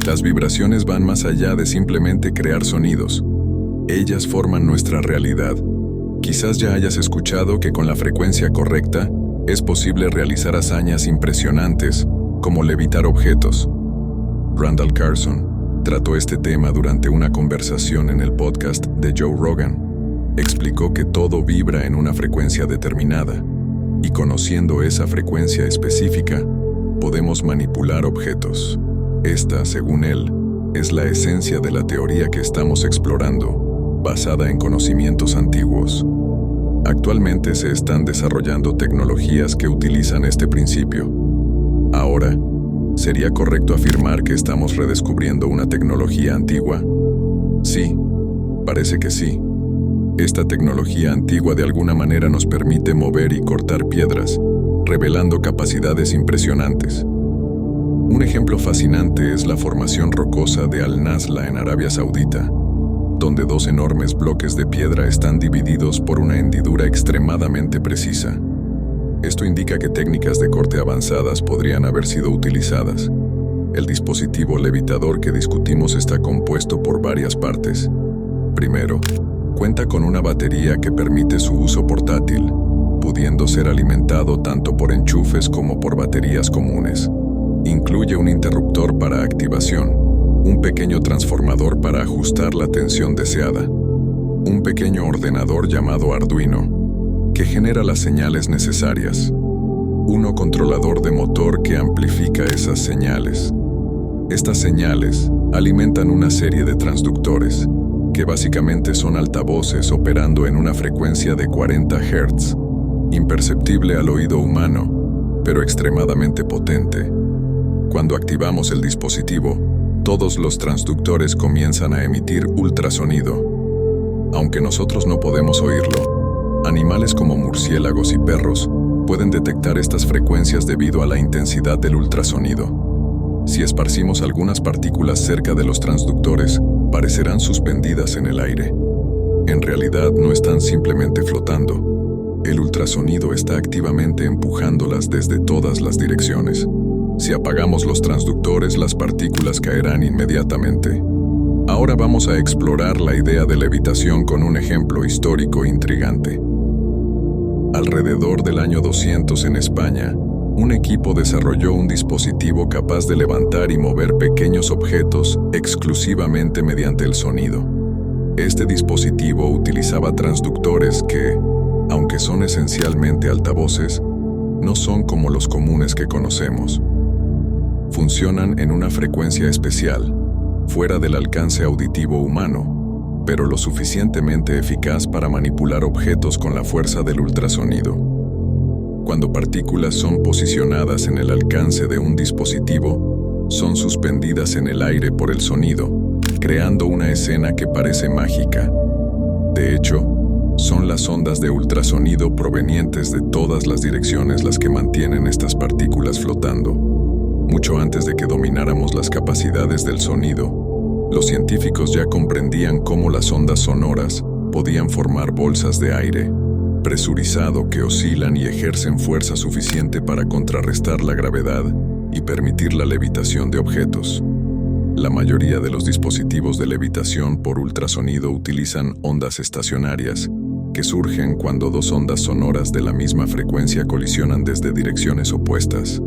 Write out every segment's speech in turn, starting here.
Las vibraciones van más allá de simplemente crear sonidos. Ellas forman nuestra realidad. Quizás ya hayas escuchado que con la frecuencia correcta es posible realizar hazañas impresionantes, como levitar objetos. Randall Carlson trató este tema durante una conversación en el podcast de Joe Rogan. Explicó que todo vibra en una frecuencia determinada, y conociendo esa frecuencia específica, podemos manipular objetos. Esta, según él, es la esencia de la teoría que estamos explorando, basada en conocimientos antiguos. Actualmente se están desarrollando tecnologías que utilizan este principio. Ahora, ¿sería correcto afirmar que estamos redescubriendo una tecnología antigua? Sí, parece que sí. Esta tecnología antigua de alguna manera nos permite mover y cortar piedras, revelando capacidades impresionantes. Un ejemplo fascinante es la formación rocosa de Al-Nazla en Arabia Saudita, donde dos enormes bloques de piedra están divididos por una hendidura extremadamente precisa. Esto indica que técnicas de corte avanzadas podrían haber sido utilizadas. El dispositivo levitador que discutimos está compuesto por varias partes. Primero, cuenta con una batería que permite su uso portátil, pudiendo ser alimentado tanto por enchufes como por baterías comunes. Incluye un interruptor para activación, un pequeño transformador para ajustar la tensión deseada, un pequeño ordenador llamado Arduino, que genera las señales necesarias, un controlador de motor que amplifica esas señales. Estas señales alimentan una serie de transductores, que básicamente son altavoces operando en una frecuencia de 40 Hz, imperceptible al oído humano, pero extremadamente potente. Cuando activamos el dispositivo, todos los transductores comienzan a emitir ultrasonido. Aunque nosotros no podemos oírlo, animales como murciélagos y perros pueden detectar estas frecuencias debido a la intensidad del ultrasonido. Si esparcimos algunas partículas cerca de los transductores, parecerán suspendidas en el aire. En realidad no están simplemente flotando. El ultrasonido está activamente empujándolas desde todas las direcciones. Si apagamos los transductores, las partículas caerán inmediatamente. Ahora vamos a explorar la idea de levitación con un ejemplo histórico intrigante. Alrededor del año 200 en España, un equipo desarrolló un dispositivo capaz de levantar y mover pequeños objetos exclusivamente mediante el sonido. Este dispositivo utilizaba transductores que, aunque son esencialmente altavoces, no son como los comunes que conocemos. Funcionan en una frecuencia especial, fuera del alcance auditivo humano, pero lo suficientemente eficaz para manipular objetos con la fuerza del ultrasonido. Cuando partículas son posicionadas en el alcance de un dispositivo, son suspendidas en el aire por el sonido, creando una escena que parece mágica. De hecho, son las ondas de ultrasonido provenientes de todas las direcciones las que mantienen estas partículas flotando. Mucho antes de que domináramos las capacidades del sonido, los científicos ya comprendían cómo las ondas sonoras podían formar bolsas de aire presurizado que oscilan y ejercen fuerza suficiente para contrarrestar la gravedad y permitir la levitación de objetos. La mayoría de los dispositivos de levitación por ultrasonido utilizan ondas estacionarias, que surgen cuando dos ondas sonoras de la misma frecuencia colisionan desde direcciones opuestas.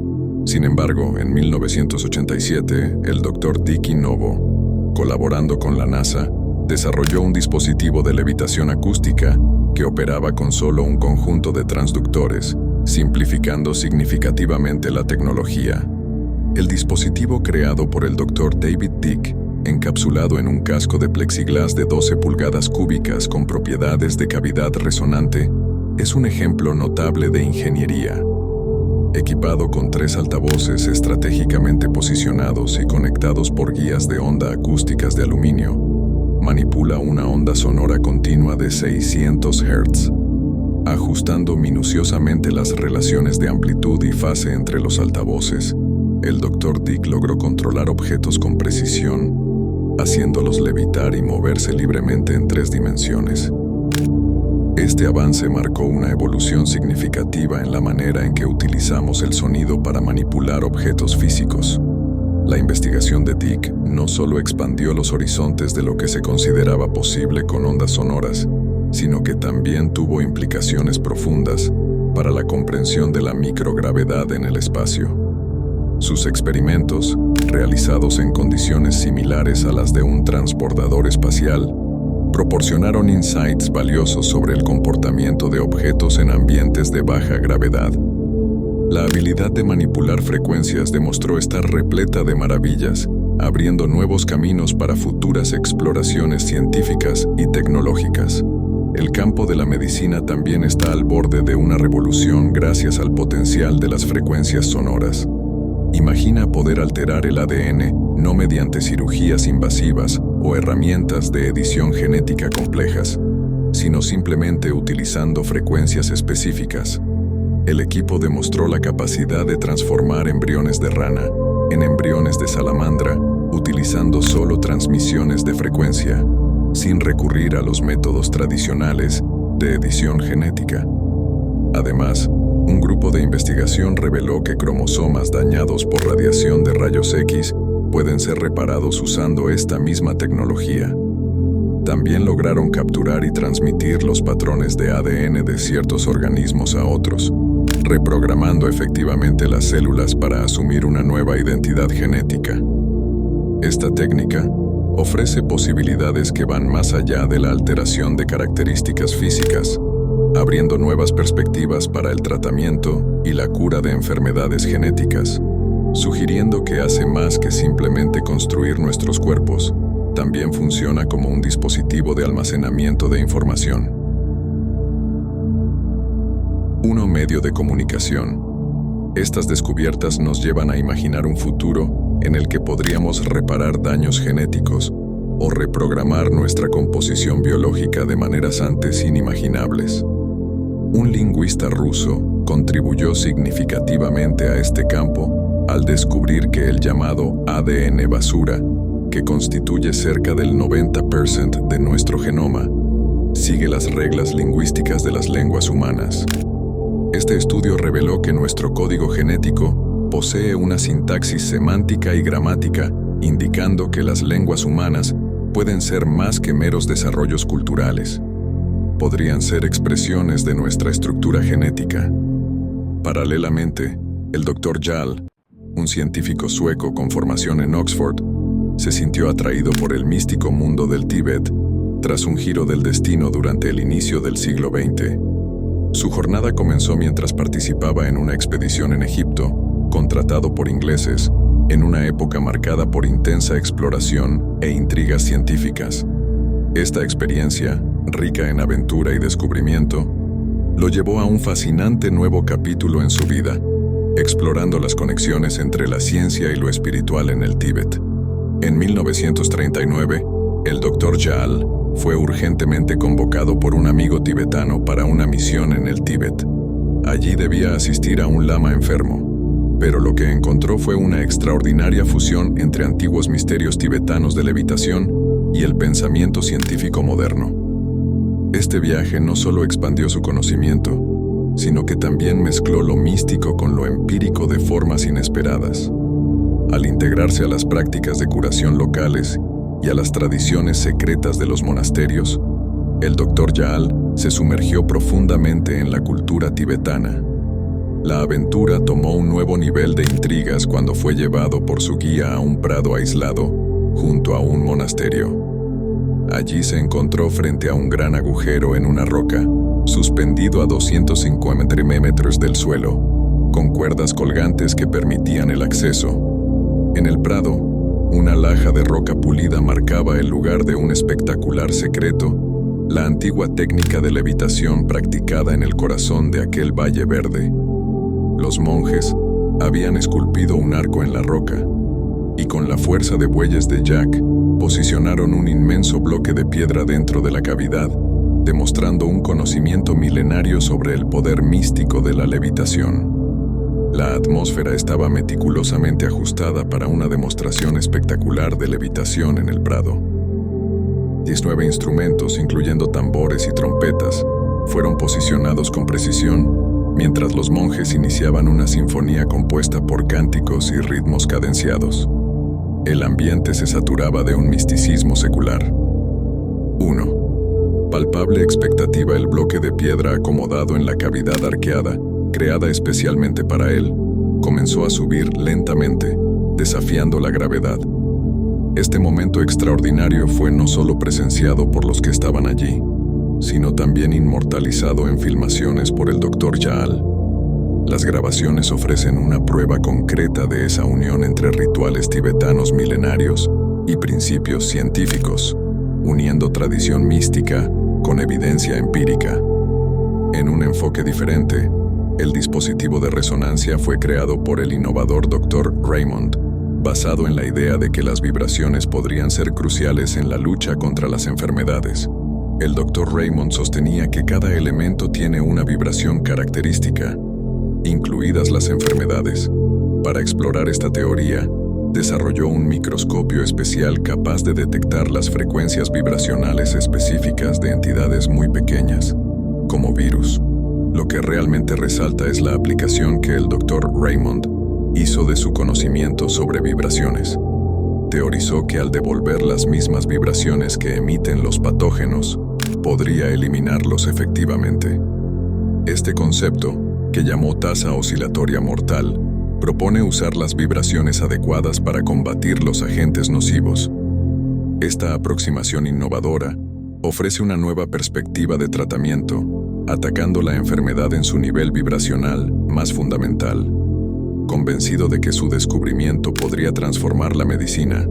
Sin embargo, en 1987, el Dr. Dicky Novo, colaborando con la NASA, desarrolló un dispositivo de levitación acústica que operaba con solo un conjunto de transductores, simplificando significativamente la tecnología. El dispositivo creado por el Dr. David Dick, encapsulado en un casco de plexiglas de 12 pulgadas cúbicas con propiedades de cavidad resonante, es un ejemplo notable de ingeniería. Equipado con 3 altavoces estratégicamente posicionados y conectados por guías de onda acústicas de aluminio, manipula una onda sonora continua de 600 Hz, ajustando minuciosamente las relaciones de amplitud y fase entre los altavoces. El Dr. Dick logró controlar objetos con precisión, haciéndolos levitar y moverse libremente en 3 dimensiones. Este avance marcó una evolución significativa en la manera en que utilizamos el sonido para manipular objetos físicos. La investigación de Dick no solo expandió los horizontes de lo que se consideraba posible con ondas sonoras, sino que también tuvo implicaciones profundas para la comprensión de la microgravedad en el espacio. Sus experimentos, realizados en condiciones similares a las de un transbordador espacial, proporcionaron insights valiosos sobre el comportamiento de objetos en ambientes de baja gravedad. La habilidad de manipular frecuencias demostró estar repleta de maravillas, abriendo nuevos caminos para futuras exploraciones científicas y tecnológicas. El campo de la medicina también está al borde de una revolución gracias al potencial de las frecuencias sonoras. Imagina poder alterar el ADN no mediante cirugías invasivas o herramientas de edición genética complejas, sino simplemente utilizando frecuencias específicas. El equipo demostró la capacidad de transformar embriones de rana en embriones de salamandra utilizando solo transmisiones de frecuencia, sin recurrir a los métodos tradicionales de edición genética. Además, un grupo de investigación reveló que cromosomas dañados por radiación de rayos X pueden ser reparados usando esta misma tecnología. También lograron capturar y transmitir los patrones de ADN de ciertos organismos a otros, reprogramando efectivamente las células para asumir una nueva identidad genética. Esta técnica ofrece posibilidades que van más allá de la alteración de características físicas, abriendo nuevas perspectivas para el tratamiento y la cura de enfermedades genéticas, sugiriendo que hace más que simplemente construir nuestros cuerpos, también funciona como un dispositivo de almacenamiento de información. 1. Medio de comunicación. Estas descubiertas nos llevan a imaginar un futuro en el que podríamos reparar daños genéticos o reprogramar nuestra composición biológica de maneras antes inimaginables. Un lingüista ruso contribuyó significativamente a este campo al descubrir que el llamado ADN basura, que constituye cerca del 90% de nuestro genoma, sigue las reglas lingüísticas de las lenguas humanas. Este estudio reveló que nuestro código genético posee una sintaxis semántica y gramática, indicando que las lenguas humanas pueden ser más que meros desarrollos culturales. Podrían ser expresiones de nuestra estructura genética. Paralelamente, el Dr. Jal, un científico sueco con formación en Oxford, se sintió atraído por el místico mundo del Tíbet tras un giro del destino durante el inicio del siglo XX. Su jornada comenzó mientras participaba en una expedición en Egipto, contratado por ingleses, en una época marcada por intensa exploración e intrigas científicas. Esta experiencia, rica en aventura y descubrimiento, lo llevó a un fascinante nuevo capítulo en su vida, explorando las conexiones entre la ciencia y lo espiritual en el Tíbet. En 1939, el Dr. Jal fue urgentemente convocado por un amigo tibetano para una misión en el Tíbet. Allí debía asistir a un lama enfermo, pero lo que encontró fue una extraordinaria fusión entre antiguos misterios tibetanos de levitación y el pensamiento científico moderno. Este viaje no solo expandió su conocimiento, sino que también mezcló lo místico con lo empírico de formas inesperadas. Al integrarse a las prácticas de curación locales y a las tradiciones secretas de los monasterios, el Dr. Jal se sumergió profundamente en la cultura tibetana. La aventura tomó un nuevo nivel de intrigas cuando fue llevado por su guía a un prado aislado, junto a un monasterio. Allí se encontró frente a un gran agujero en una roca, suspendido a 250 metros del suelo, con cuerdas colgantes que permitían el acceso. En el prado, una laja de roca pulida marcaba el lugar de un espectacular secreto, la antigua técnica de levitación practicada en el corazón de aquel valle verde. Los monjes habían esculpido un arco en la roca y con la fuerza de bueyes de Jack posicionaron un inmenso bloque de piedra dentro de la cavidad, demostrando un conocimiento milenario sobre el poder místico de la levitación. La atmósfera estaba meticulosamente ajustada para una demostración espectacular de levitación en el prado. 19 instrumentos, incluyendo tambores y trompetas, fueron posicionados con precisión, mientras los monjes iniciaban una sinfonía compuesta por cánticos y ritmos cadenciados. El ambiente se saturaba de un misticismo secular. 1. Palpable expectativa. El bloque de piedra acomodado en la cavidad arqueada, creada especialmente para él, comenzó a subir lentamente, desafiando la gravedad. Este momento extraordinario fue no solo presenciado por los que estaban allí, sino también inmortalizado en filmaciones por el Dr. Jaal. Las grabaciones ofrecen una prueba concreta de esa unión entre rituales tibetanos milenarios y principios científicos, uniendo tradición mística con evidencia empírica. En un enfoque diferente, el dispositivo de resonancia fue creado por el innovador Dr. Raymond, basado en la idea de que las vibraciones podrían ser cruciales en la lucha contra las enfermedades. El Dr. Raymond sostenía que cada elemento tiene una vibración característica, incluidas las enfermedades. Para explorar esta teoría, desarrolló un microscopio especial capaz de detectar las frecuencias vibracionales específicas de entidades muy pequeñas, como virus. Lo que realmente resalta es la aplicación que el Dr. Raymond hizo de su conocimiento sobre vibraciones. Teorizó que al devolver las mismas vibraciones que emiten los patógenos, podría eliminarlos efectivamente. Este concepto, que llamó tasa oscilatoria mortal, propone usar las vibraciones adecuadas para combatir los agentes nocivos. Esta aproximación innovadora ofrece una nueva perspectiva de tratamiento, atacando la enfermedad en su nivel vibracional más fundamental. Convencido de que su descubrimiento podría transformar la medicina,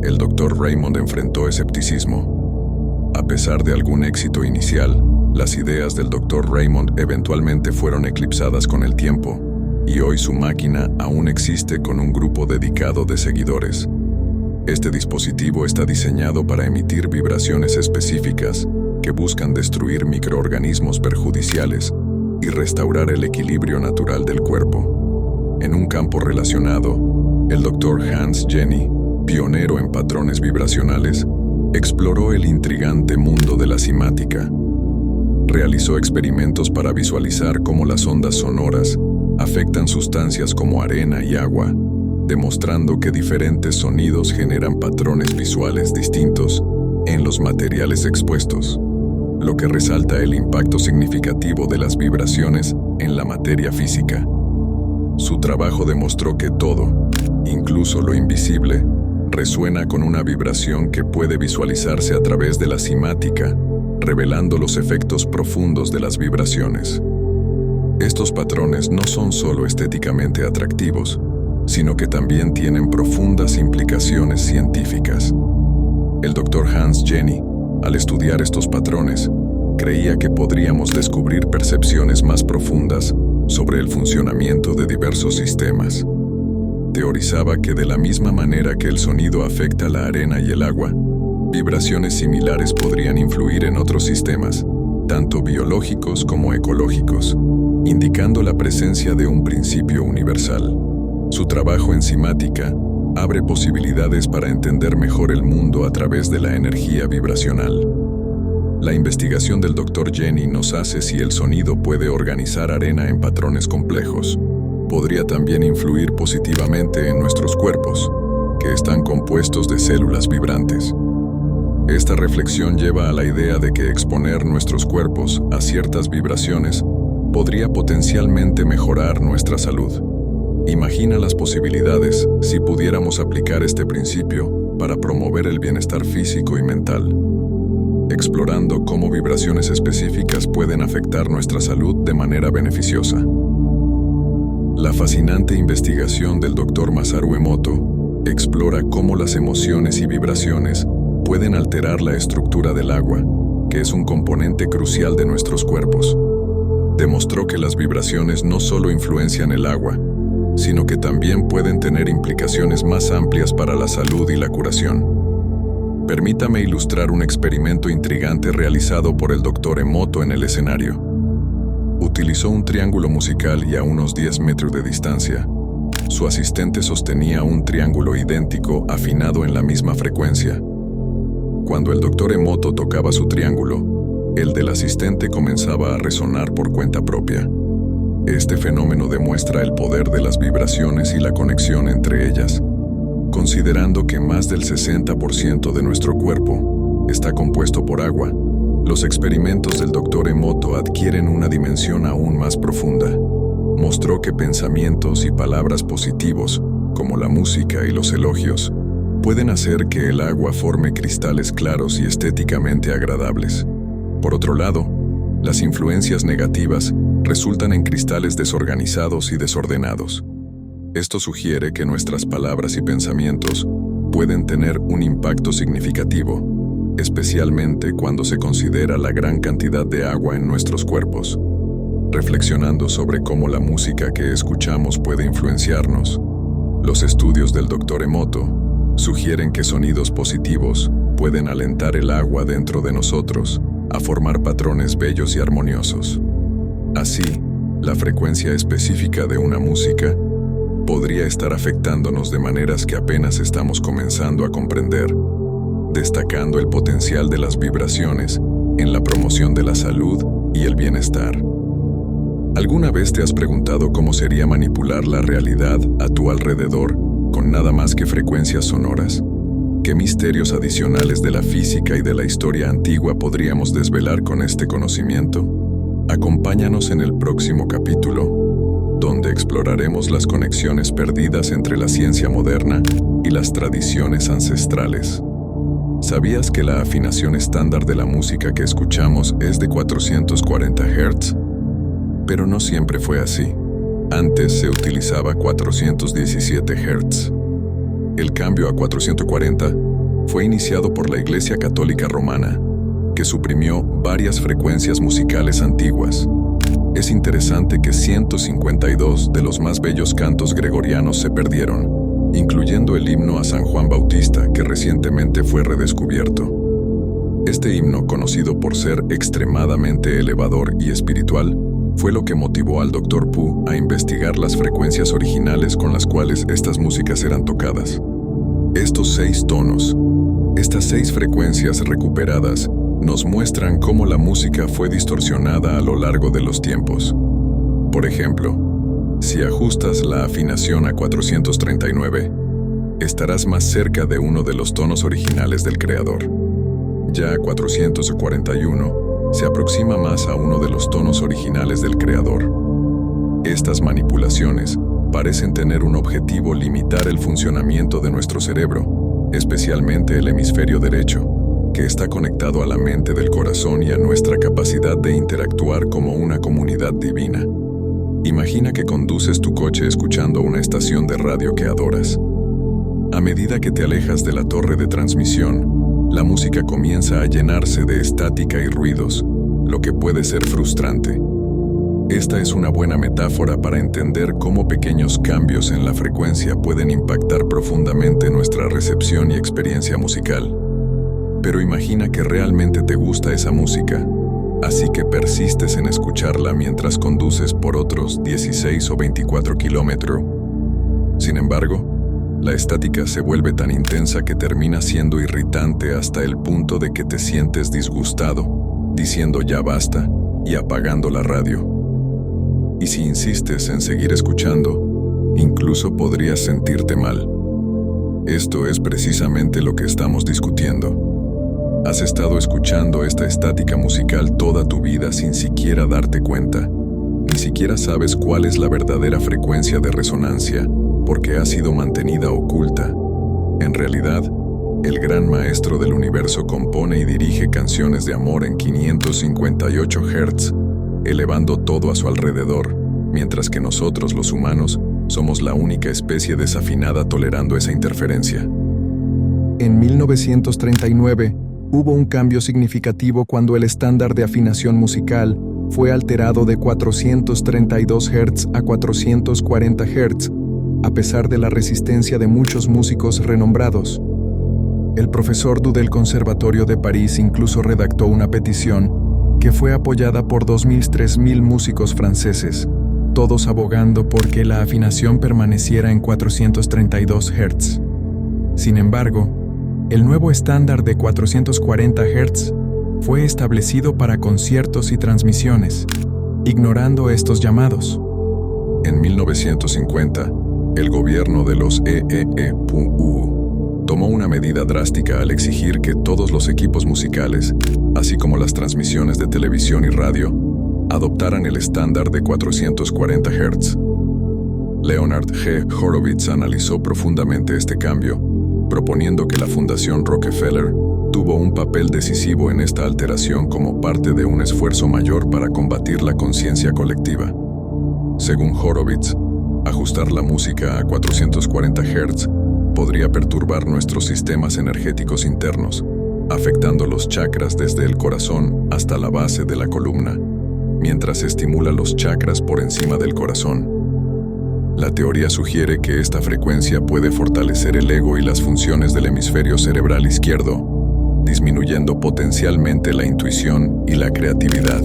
el Dr. Raymond enfrentó escepticismo. A pesar de algún éxito inicial, las ideas del Dr. Raymond eventualmente fueron eclipsadas con el tiempo, y hoy su máquina aún existe con un grupo dedicado de seguidores. Este dispositivo está diseñado para emitir vibraciones específicas que buscan destruir microorganismos perjudiciales y restaurar el equilibrio natural del cuerpo. En un campo relacionado, el Dr. Hans Jenny, pionero en patrones vibracionales, exploró el intrigante mundo de la cimática. Realizó experimentos para visualizar cómo las ondas sonoras afectan sustancias como arena y agua, demostrando que diferentes sonidos generan patrones visuales distintos en los materiales expuestos, lo que resalta el impacto significativo de las vibraciones en la materia física. Su trabajo demostró que todo, incluso lo invisible, resuena con una vibración que puede visualizarse a través de la cimática, revelando los efectos profundos de las vibraciones. Estos patrones no son solo estéticamente atractivos, sino que también tienen profundas implicaciones científicas. El Dr. Hans Jenny, al estudiar estos patrones, creía que podríamos descubrir percepciones más profundas sobre el funcionamiento de diversos sistemas. Teorizaba que de la misma manera que el sonido afecta la arena y el agua, vibraciones similares podrían influir en otros sistemas, tanto biológicos como ecológicos, indicando la presencia de un principio universal. Su trabajo en cimática abre posibilidades para entender mejor el mundo a través de la energía vibracional. La investigación del Dr. Jenny nos hace si el sonido puede organizar arena en patrones complejos. Podría también influir positivamente en nuestros cuerpos, que están compuestos de células vibrantes. Esta reflexión lleva a la idea de que exponer nuestros cuerpos a ciertas vibraciones podría potencialmente mejorar nuestra salud. Imagina las posibilidades si pudiéramos aplicar este principio para promover el bienestar físico y mental, explorando cómo vibraciones específicas pueden afectar nuestra salud de manera beneficiosa. La fascinante investigación del Dr. Masaru Emoto explora cómo las emociones y vibraciones pueden alterar la estructura del agua, que es un componente crucial de nuestros cuerpos. Demostró que las vibraciones no solo influencian el agua, sino que también pueden tener implicaciones más amplias para la salud y la curación. Permítame ilustrar un experimento intrigante realizado por el Dr. Emoto en el escenario. Utilizó un triángulo musical y a unos 10 metros de distancia, su asistente sostenía un triángulo idéntico afinado en la misma frecuencia. Cuando el Dr. Emoto tocaba su triángulo, el del asistente comenzaba a resonar por cuenta propia. Este fenómeno demuestra el poder de las vibraciones y la conexión entre ellas. Considerando que más del 60% de nuestro cuerpo está compuesto por agua, los experimentos del Dr. Emoto adquieren una dimensión aún más profunda. Mostró que pensamientos y palabras positivos, como la música y los elogios, pueden hacer que el agua forme cristales claros y estéticamente agradables. Por otro lado, las influencias negativas resultan en cristales desorganizados y desordenados. Esto sugiere que nuestras palabras y pensamientos pueden tener un impacto significativo, especialmente cuando se considera la gran cantidad de agua en nuestros cuerpos. Reflexionando sobre cómo la música que escuchamos puede influenciarnos, los estudios del Dr. Emoto sugieren que sonidos positivos pueden alentar el agua dentro de nosotros a formar patrones bellos y armoniosos. Así, la frecuencia específica de una música podría estar afectándonos de maneras que apenas estamos comenzando a comprender, destacando el potencial de las vibraciones en la promoción de la salud y el bienestar. ¿Alguna vez te has preguntado cómo sería manipular la realidad a tu alrededor con nada más que frecuencias sonoras? ¿Qué misterios adicionales de la física y de la historia antigua podríamos desvelar con este conocimiento? Acompáñanos en el próximo capítulo, donde exploraremos las conexiones perdidas entre la ciencia moderna y las tradiciones ancestrales. ¿Sabías que la afinación estándar de la música que escuchamos es de 440 Hz? Pero no siempre fue así. Antes se utilizaba 417 Hz. El cambio a 440 fue iniciado por la Iglesia Católica Romana, que suprimió varias frecuencias musicales antiguas. Es interesante que 152 de los más bellos cantos gregorianos se perdieron, incluyendo el himno a San Juan Bautista, que recientemente fue redescubierto. Este himno, conocido por ser extremadamente elevador y espiritual, fue lo que motivó al Dr. Pu a investigar las frecuencias originales con las cuales estas músicas eran tocadas. Estos 6 tonos, estas 6 frecuencias recuperadas, nos muestran cómo la música fue distorsionada a lo largo de los tiempos. Por ejemplo, si ajustas la afinación a 439, estarás más cerca de uno de los tonos originales del creador. Ya a 441, se aproxima más a uno de los tonos originales del creador. Estas manipulaciones parecen tener un objetivo: limitar el funcionamiento de nuestro cerebro, especialmente el hemisferio derecho, que está conectado a la mente del corazón y a nuestra capacidad de interactuar como una comunidad divina. Imagina que conduces tu coche escuchando una estación de radio que adoras. A medida que te alejas de la torre de transmisión, la música comienza a llenarse de estática y ruidos, lo que puede ser frustrante. Esta es una buena metáfora para entender cómo pequeños cambios en la frecuencia pueden impactar profundamente nuestra recepción y experiencia musical. Pero imagina que realmente te gusta esa música, así que persistes en escucharla mientras conduces por otros 16 o 24 kilómetros. Sin embargo, la estática se vuelve tan intensa que termina siendo irritante hasta el punto de que te sientes disgustado, diciendo ya basta y apagando la radio. Y si insistes en seguir escuchando, incluso podrías sentirte mal. Esto es precisamente lo que estamos discutiendo. Has estado escuchando esta estática musical toda tu vida sin siquiera darte cuenta. Ni siquiera sabes cuál es la verdadera frecuencia de resonancia, porque ha sido mantenida oculta. En realidad, el gran maestro del universo compone y dirige canciones de amor en 558 Hz, elevando todo a su alrededor, mientras que nosotros, los humanos, somos la única especie desafinada tolerando esa interferencia. En 1939, hubo un cambio significativo cuando el estándar de afinación musical fue alterado de 432 Hz a 440 Hz, a pesar de la resistencia de muchos músicos renombrados. El profesor Du del Conservatorio de París incluso redactó una petición que fue apoyada por 2.000–3.000 músicos franceses, todos abogando por que la afinación permaneciera en 432 Hz. Sin embargo, el nuevo estándar de 440 Hz fue establecido para conciertos y transmisiones, ignorando estos llamados. En 1950, El gobierno de los EEEPU tomó una medida drástica al exigir que todos los equipos musicales, así como las transmisiones de televisión y radio, adoptaran el estándar de 440 Hz. Leonard G. Horowitz analizó profundamente este cambio, proponiendo que la Fundación Rockefeller tuvo un papel decisivo en esta alteración como parte de un esfuerzo mayor para combatir la conciencia colectiva. Según Horowitz, ajustar la música a 440 Hz podría perturbar nuestros sistemas energéticos internos, afectando los chakras desde el corazón hasta la base de la columna, mientras estimula los chakras por encima del corazón. La teoría sugiere que esta frecuencia puede fortalecer el ego y las funciones del hemisferio cerebral izquierdo, disminuyendo potencialmente la intuición y la creatividad.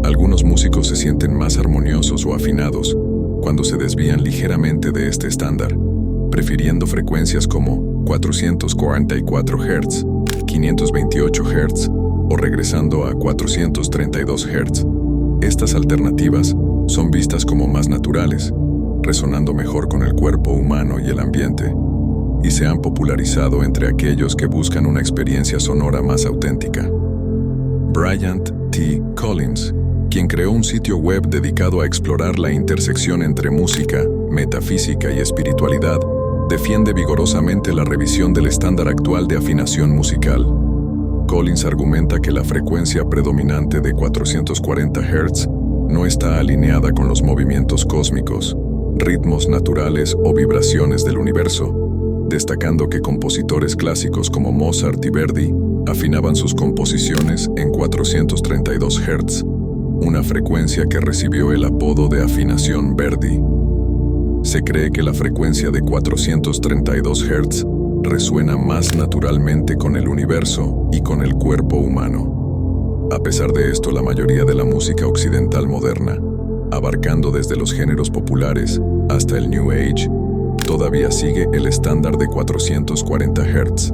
Algunos músicos se sienten más armoniosos o afinados cuando se desvían ligeramente de este estándar, prefiriendo frecuencias como 444 Hz, 528 Hz o regresando a 432 Hz. Estas alternativas son vistas como más naturales, resonando mejor con el cuerpo humano y el ambiente, y se han popularizado entre aquellos que buscan una experiencia sonora más auténtica. Bryant T. Collins, quien creó un sitio web dedicado a explorar la intersección entre música, metafísica y espiritualidad, defiende vigorosamente la revisión del estándar actual de afinación musical. Collins argumenta que la frecuencia predominante de 440 Hz no está alineada con los movimientos cósmicos, ritmos naturales o vibraciones del universo, destacando que compositores clásicos como Mozart y Verdi afinaban sus composiciones en 432 Hz, una frecuencia que recibió el apodo de afinación Verdi. Se cree que la frecuencia de 432 Hz resuena más naturalmente con el universo y con el cuerpo humano. A pesar de esto, la mayoría de la música occidental moderna, abarcando desde los géneros populares hasta el New Age, todavía sigue el estándar de 440 Hz.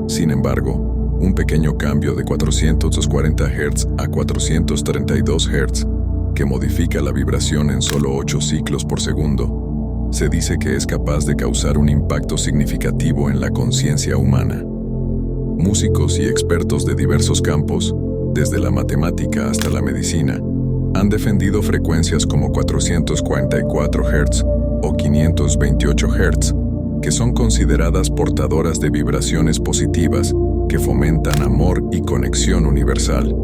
Sin embargo, un pequeño cambio de 440 Hz a 432 Hz, que modifica la vibración en solo 8 ciclos por segundo, se dice que es capaz de causar un impacto significativo en la conciencia humana. Músicos y expertos de diversos campos, desde la matemática hasta la medicina, han defendido frecuencias como 444 Hz o 528 Hz, que son consideradas portadoras de vibraciones positivas que fomentan amor y conexión universal.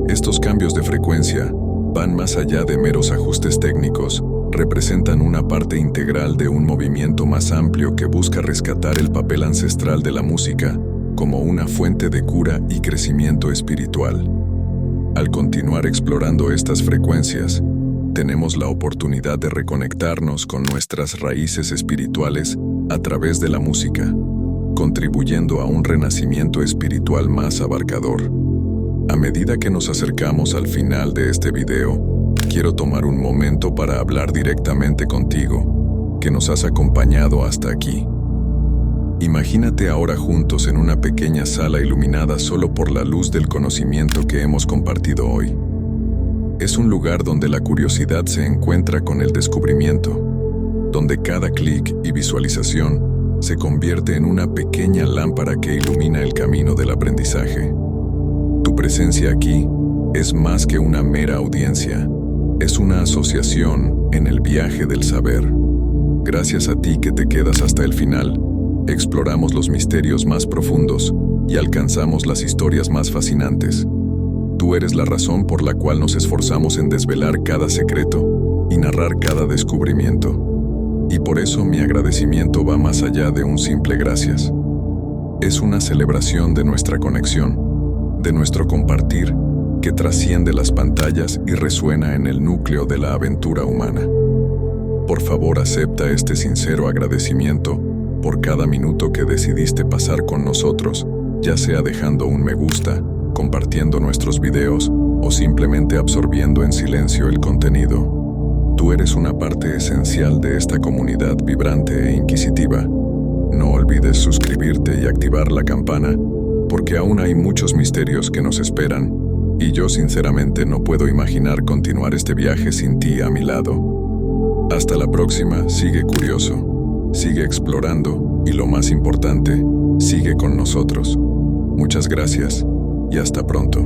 Estos cambios de frecuencia van más allá de meros ajustes técnicos, representan una parte integral de un movimiento más amplio que busca rescatar el papel ancestral de la música como una fuente de cura y crecimiento espiritual. Al continuar explorando estas frecuencias, tenemos la oportunidad de reconectarnos con nuestras raíces espirituales a través de la música, contribuyendo a un renacimiento espiritual más abarcador. A medida que nos acercamos al final de este video, quiero tomar un momento para hablar directamente contigo, que nos has acompañado hasta aquí. Imagínate ahora juntos en una pequeña sala iluminada solo por la luz del conocimiento que hemos compartido hoy. Es un lugar donde la curiosidad se encuentra con el descubrimiento, donde cada clic y visualización se convierte en una pequeña lámpara que ilumina el camino del aprendizaje. Tu presencia aquí es más que una mera audiencia, es una asociación en el viaje del saber. Gracias a ti que te quedas hasta el final, exploramos los misterios más profundos y alcanzamos las historias más fascinantes. Tú eres la razón por la cual nos esforzamos en desvelar cada secreto y narrar cada descubrimiento. Y por eso mi agradecimiento va más allá de un simple gracias. Es una celebración de nuestra conexión, de nuestro compartir, que trasciende las pantallas y resuena en el núcleo de la aventura humana. Por favor, acepta este sincero agradecimiento por cada minuto que decidiste pasar con nosotros, ya sea dejando un me gusta, compartiendo nuestros videos o simplemente absorbiendo en silencio el contenido. Tú eres una parte esencial de esta comunidad vibrante e inquisitiva. No olvides suscribirte y activar la campana, porque aún hay muchos misterios que nos esperan, y yo sinceramente no puedo imaginar continuar este viaje sin ti a mi lado. Hasta la próxima, sigue curioso, sigue explorando y lo más importante, sigue con nosotros. Muchas gracias y hasta pronto.